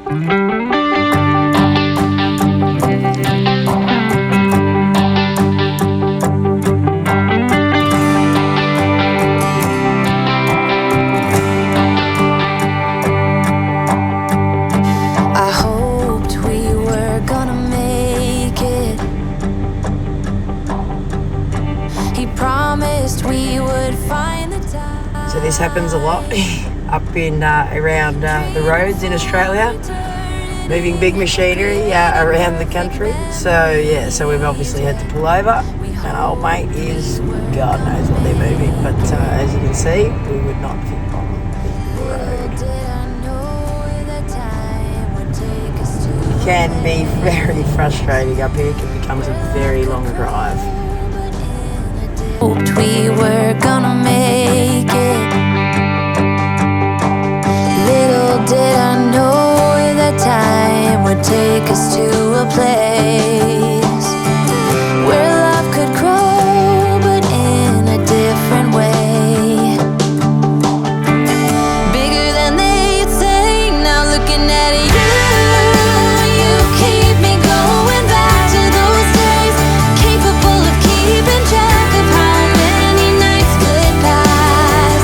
So this happens a lot up in around the roads in Australia, moving big machinery around the country. So yeah, so we've obviously had to pull over, and old mate is, God knows what they're moving, but as you can see, we would not fit on the road. It can be very frustrating up here. It becomes a very long drive. Hoped we were gonna make it. Little did I know that time would take us to a place where love could grow, but in a different way. Bigger than they'd say. Now looking at you, you keep me going back to those days, capable of keeping track of how many nights could pass.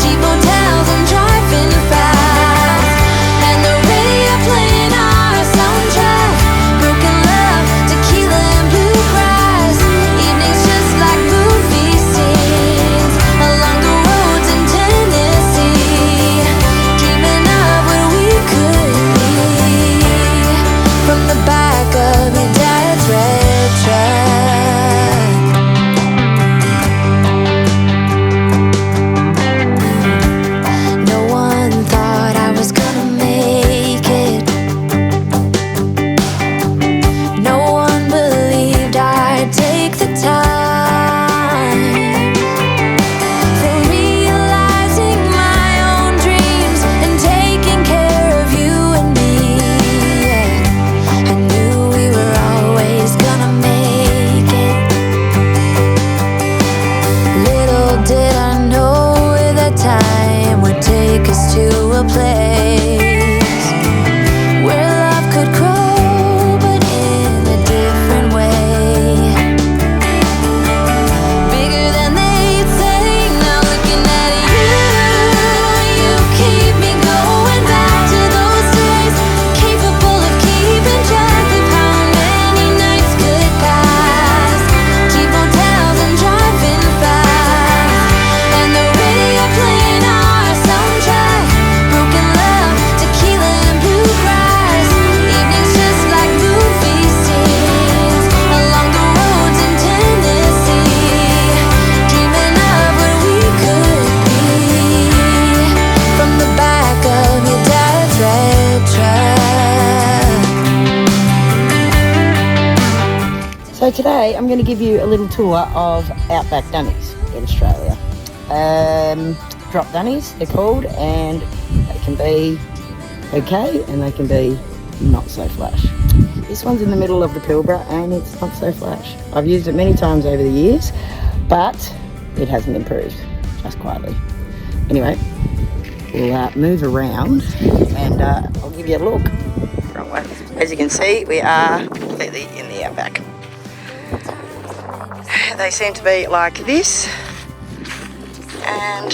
Cheap hotels and driving fast, and the radio playing our soundtrack. Broken love, tequila and bluegrass. Evenings just like movie scenes along the roads in Tennessee. Dreaming of what we could be from the back of your dad's red truck. No one thought I was gonna make it. No one believed I'd take the time for realizing my own dreams and taking care of you and me. I knew we were always gonna make it. Little did I know that time would take us to a place where love could grow, but in a different way. Bigger than they'd say. Now looking at you, you keep me going back to those days, capable of keeping track of how many nights could pass. Cheap hotels and driving fast, and the radio playing our soundtrack. Broken love, tequila and bluegrass. Evenings just like movie scenes along the roads in Tennessee. Dreaming of what we could be from the back of your dad's red truck. So today I'm going to give you a little tour of Outback Dunnies in Australia. Drop dunnies, they're called, and they can be okay and they can be not so flash. This one's in the middle of the Pilbara and it's not so flash. I've used it many times over the years, but it hasn't improved, just quietly. Anyway, we'll move around and I'll give you a look. Wrong way. As you can see, we are completely in the outback. They seem to be like this and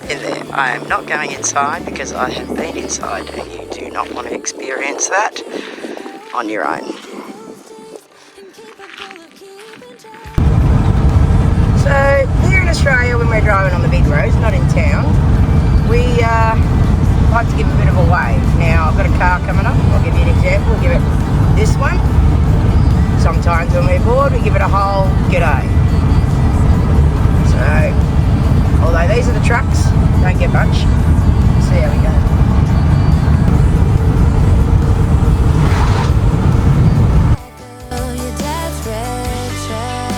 in there. I am not going inside because I have been inside and you do not want to experience that on your own. So here in Australia, when we're driving on the big roads, not in town, we like to give a bit of a wave. Now I've got a car coming up, I'll give you an example, we'll give it this one. Sometimes when we're bored, we give it a whole g'day. So, although these are the trucks, don't get much. See how we go. Your dad's red truck.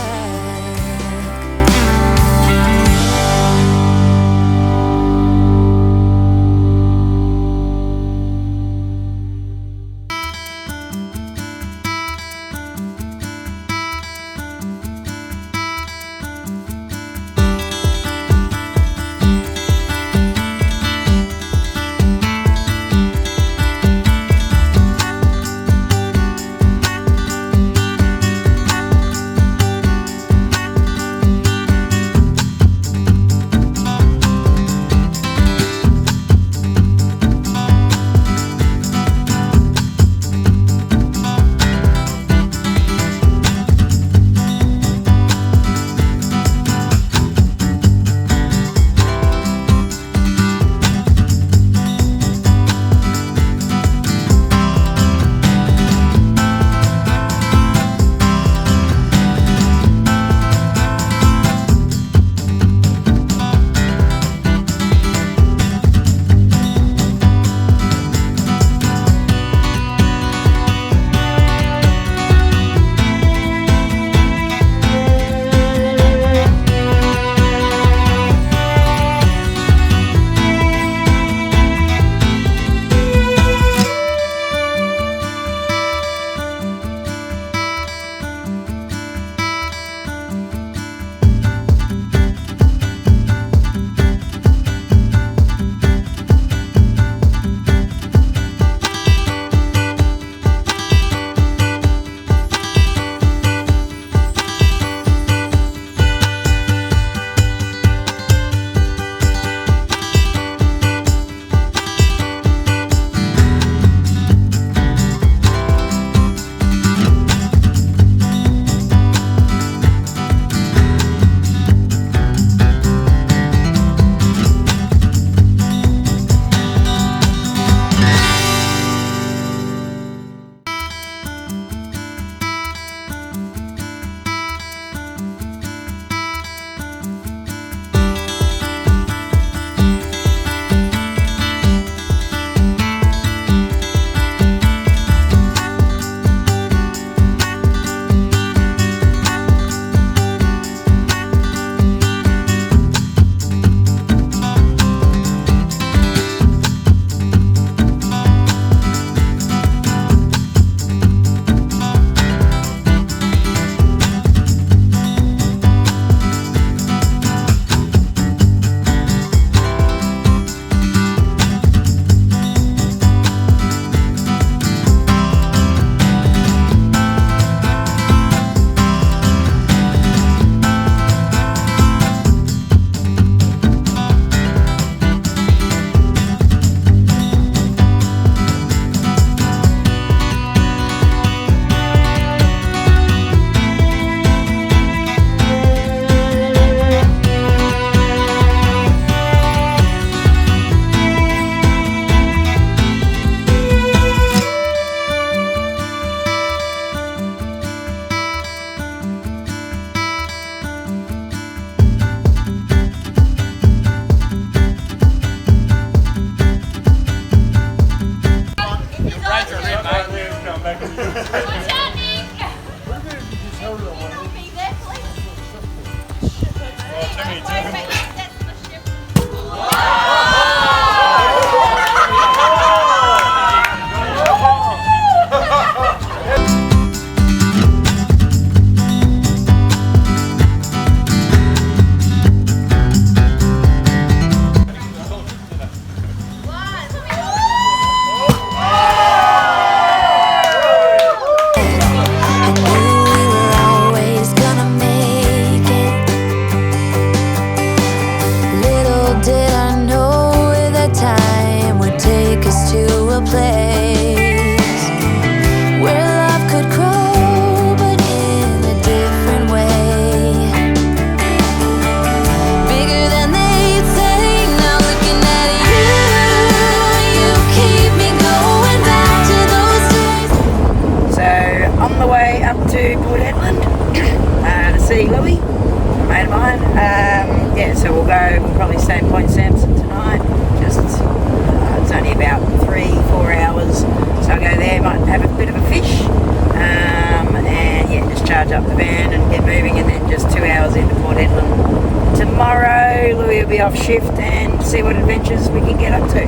we'll be off shift and see what adventures we can get up to.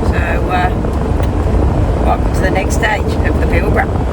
So welcome to the next stage of the Pilbara.